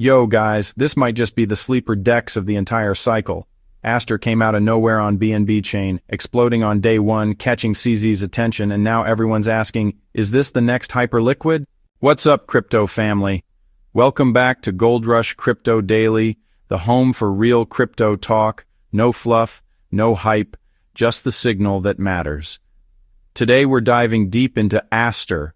Yo guys, this might just be the sleeper DEX of the entire cycle. ASTER came out of nowhere on BNB Chain, exploding on day one, catching CZ's attention, and now everyone's asking, is this the next Hyperliquid? What's up, crypto family? Welcome back to Gold Rush Crypto Daily, the home for real crypto talk, no fluff, no hype, just the signal that matters. Today we're diving deep into ASTER,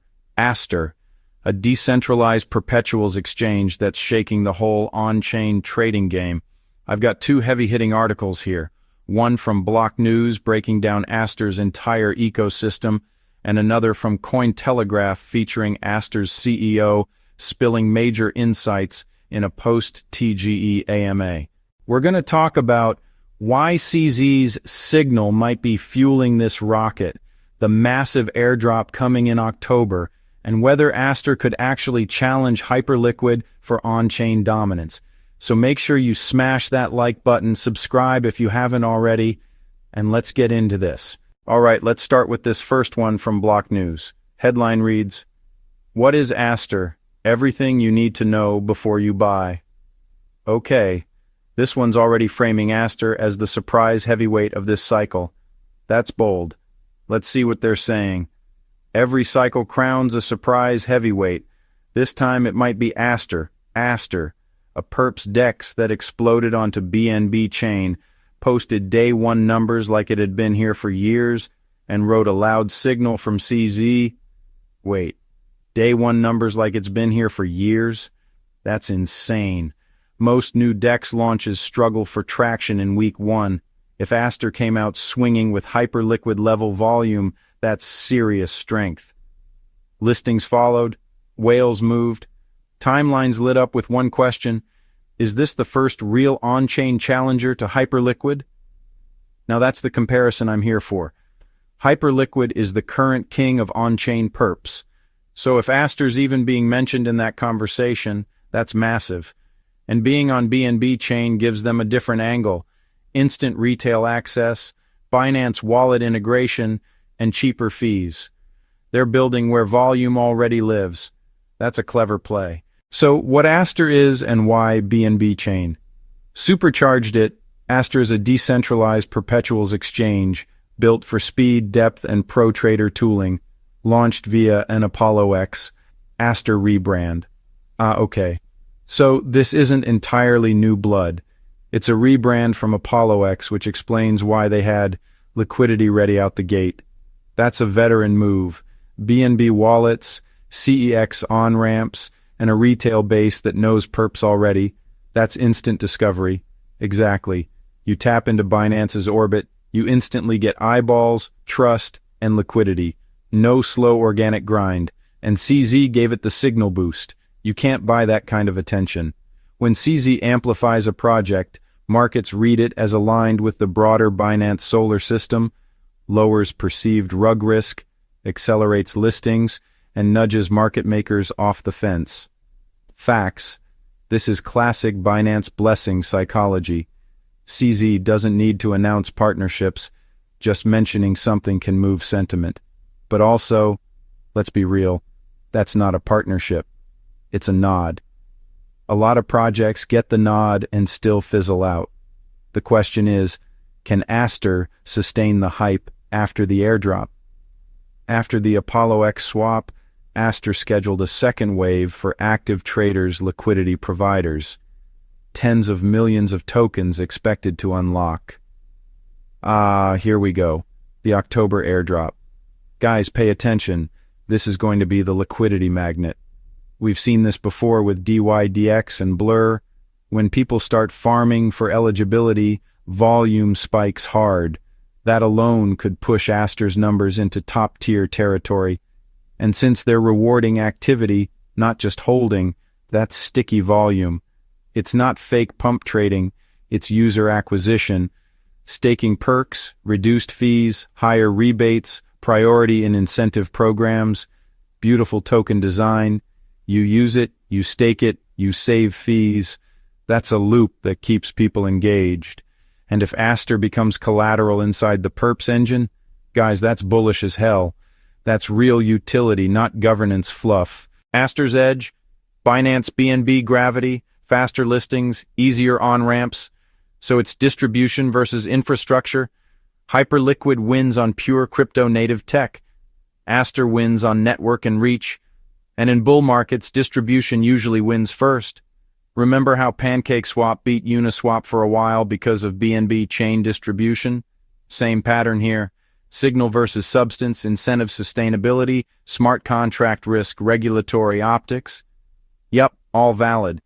a decentralized perpetuals exchange that's shaking the whole on-chain trading game. I've got two heavy-hitting articles here, one from BlockNews breaking down ASTER's entire ecosystem, and another from Cointelegraph featuring ASTER's CEO spilling major insights in a post-TGE AMA. We're going to talk about why CZ's signal might be fueling this rocket, the massive airdrop coming in October, and whether ASTER could actually challenge Hyperliquid for on-chain dominance. So make sure you smash that like button, subscribe if you haven't already, and let's get into this. All right, let's start with this first one from BlockNews. Headline reads, "What is ASTER? Everything you need to know before you buy." Okay, this one's already framing ASTER as the surprise heavyweight of this cycle. That's bold. Let's see what they're saying. Every cycle crowns a surprise heavyweight. This time it might be ASTER, a perps DEX that exploded onto BNB Chain, posted day one numbers like it had been here for years, and wrote a loud signal from CZ. Wait, day one numbers like it's been here for years? That's insane. Most new DEX launches struggle for traction in week one. If ASTER came out swinging with Hyperliquid level volume, that's serious strength. Listings followed, whales moved, timelines lit up with one question: is this the first real on-chain challenger to Hyperliquid? Now that's the comparison I'm here for. Hyperliquid is the current king of on-chain perps. So if ASTER's even being mentioned in that conversation, that's massive. And being on BNB Chain gives them a different angle: instant retail access, Binance wallet integration, and cheaper fees. They're building where volume already lives. That's a clever play. So what ASTER is and why BNB Chain? Supercharged it, ASTER is a decentralized perpetuals exchange built for speed, depth, and pro trader tooling, launched via an Apollo X ASTER rebrand. Okay. So this isn't entirely new blood. It's a rebrand from Apollo X, which explains why they had liquidity ready out the gate. That's a veteran move. BNB wallets, CEX on-ramps, and a retail base that knows perps already. That's instant discovery. Exactly. You tap into Binance's orbit, you instantly get eyeballs, trust, and liquidity. No slow organic grind. And CZ gave it the signal boost. You can't buy that kind of attention. When CZ amplifies a project, markets read it as aligned with the broader Binance solar system, lowers perceived rug risk, accelerates listings, and nudges market makers off the fence. Facts. This is classic Binance blessing psychology. CZ doesn't need to announce partnerships, just mentioning something can move sentiment. But also, let's be real, that's not a partnership. It's a nod. A lot of projects get the nod and still fizzle out. The question is, can ASTER sustain the hype after the airdrop? After the Apollo X swap, ASTER scheduled a second wave for active traders, liquidity providers. Tens of millions of tokens expected to unlock. Here we go. The October airdrop. Guys, pay attention. This is going to be the liquidity magnet. We've seen this before with DYDX and Blur. When people start farming for eligibility, volume spikes hard. That alone could push ASTER's numbers into top-tier territory. And since they're rewarding activity, not just holding, that's sticky volume. It's not fake pump trading, it's user acquisition. Staking perks, reduced fees, higher rebates, priority in incentive programs, beautiful token design. You use it, you stake it, you save fees. That's a loop that keeps people engaged. And if ASTER becomes collateral inside the perps engine, guys, that's bullish as hell. That's real utility, not governance fluff. ASTER's edge, Binance BNB gravity, faster listings, easier on-ramps. So it's distribution versus infrastructure. Hyperliquid wins on pure crypto-native tech. ASTER wins on network and reach. And in bull markets, distribution usually wins first. Remember how PancakeSwap beat Uniswap for a while because of BNB Chain distribution? Same pattern here. Signal versus substance, incentive sustainability, smart contract risk, regulatory optics. Yup, all valid.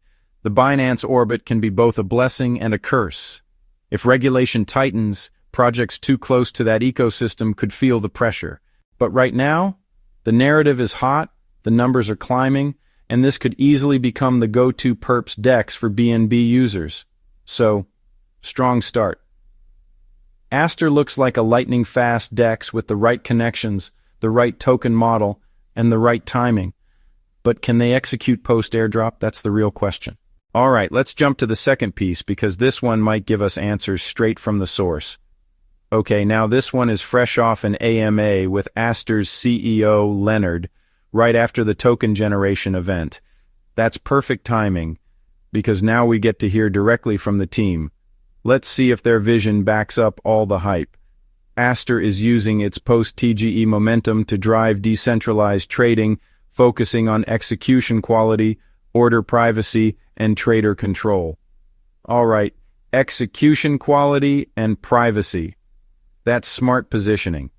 The Binance orbit can be both a blessing and a curse. If regulation tightens, projects too close to that ecosystem could feel the pressure. But right now, the narrative is hot, the numbers are climbing, and this could easily become the go-to perps DEX for BNB users. So, strong start. ASTER looks like a lightning-fast DEX with the right connections, the right token model, and the right timing. But can they execute post-airdrop? That's the real question. All right, let's jump to the second piece because this one might give us answers straight from the source. Okay, now this one is fresh off an AMA with ASTER's CEO, Leonard, right after the token generation event. That's perfect timing because now we get to hear directly from the team. Let's see if their vision backs up all the hype. ASTER is using its post-TGE momentum to drive decentralized trading, focusing on execution quality, order privacy, and trader control. All right, execution quality and privacy. That's smart positioning.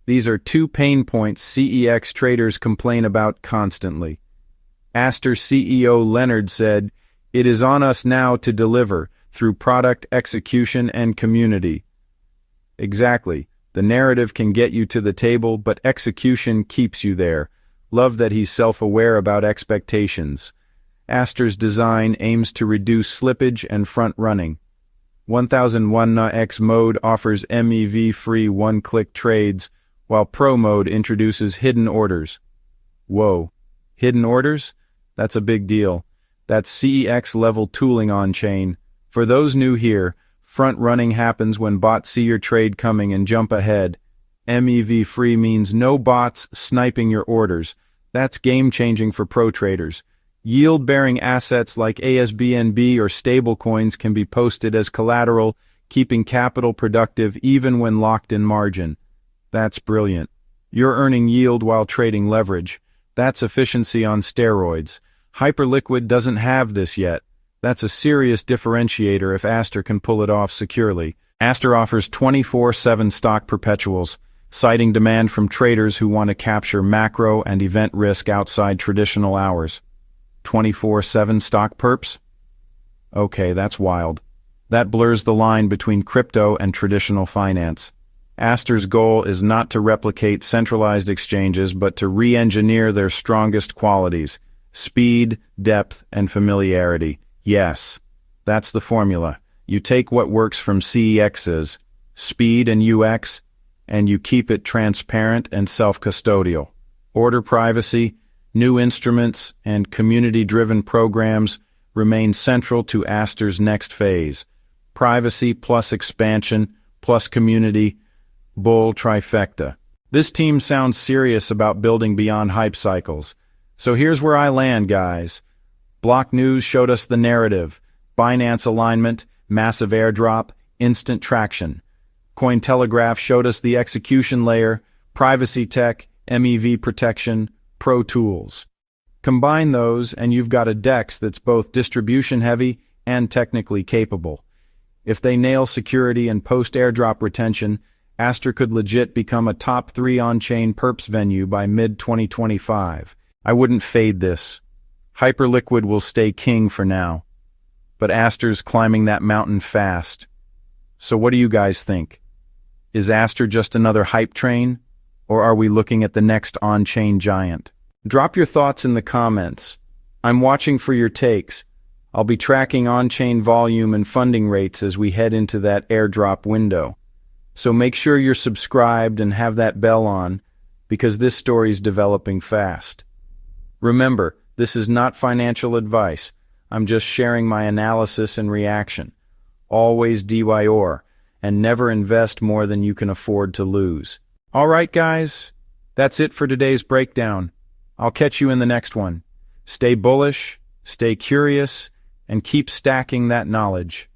These are two pain points CEX traders complain about constantly. ASTER CEO Leonard said, "It is on us now to deliver through product execution and community." Exactly. The narrative can get you to the table, but execution keeps you there. Love that he's self-aware about expectations. ASTER's design aims to reduce slippage and front-running. 1001x mode offers MEV-free one-click trades, while Pro mode introduces hidden orders. Whoa, hidden orders? That's a big deal. That's CEX-level tooling on-chain. For those new here, front-running happens when bots see your trade coming and jump ahead. MEV-free means no bots sniping your orders. That's game-changing for pro traders. Yield-bearing assets like ASBNB or stablecoins can be posted as collateral, keeping capital productive even when locked in margin. That's brilliant. You're earning yield while trading leverage. That's efficiency on steroids. Hyperliquid doesn't have this yet. That's a serious differentiator if ASTER can pull it off securely. ASTER offers 24/7 stock perpetuals, citing demand from traders who want to capture macro and event risk outside traditional hours. 24/7 stock perps? Okay, that's wild. That blurs the line between crypto and traditional finance. ASTER's goal is not to replicate centralized exchanges, but to re-engineer their strongest qualities: speed, depth, and familiarity. Yes, that's the formula. You take what works from CEX's speed and UX, and you keep it transparent and self-custodial. Order privacy, new instruments, and community-driven programs remain central to ASTER's next phase. Privacy plus expansion plus community, bull trifecta. This team sounds serious about building beyond hype cycles. So here's where I land, guys. BlockNews showed us the narrative: Binance alignment, massive airdrop, instant traction. Cointelegraph showed us the execution layer, privacy tech, MEV protection, pro tools. Combine those and you've got a DEX that's both distribution-heavy and technically capable. If they nail security and post-airdrop retention, ASTER could legit become a top 3 on-chain perps venue by mid-2025. I wouldn't fade this. Hyperliquid will stay king for now, but ASTER's climbing that mountain fast. So what do you guys think? Is ASTER just another hype train, or are we looking at the next on-chain giant? Drop your thoughts in the comments. I'm watching for your takes. I'll be tracking on-chain volume and funding rates as we head into that airdrop window. So make sure you're subscribed and have that bell on, because this story's developing fast. Remember, this is not financial advice. I'm just sharing my analysis and reaction. Always DYOR, and never invest more than you can afford to lose. All right, guys, that's it for today's breakdown. I'll catch you in the next one. Stay bullish, stay curious, and keep stacking that knowledge.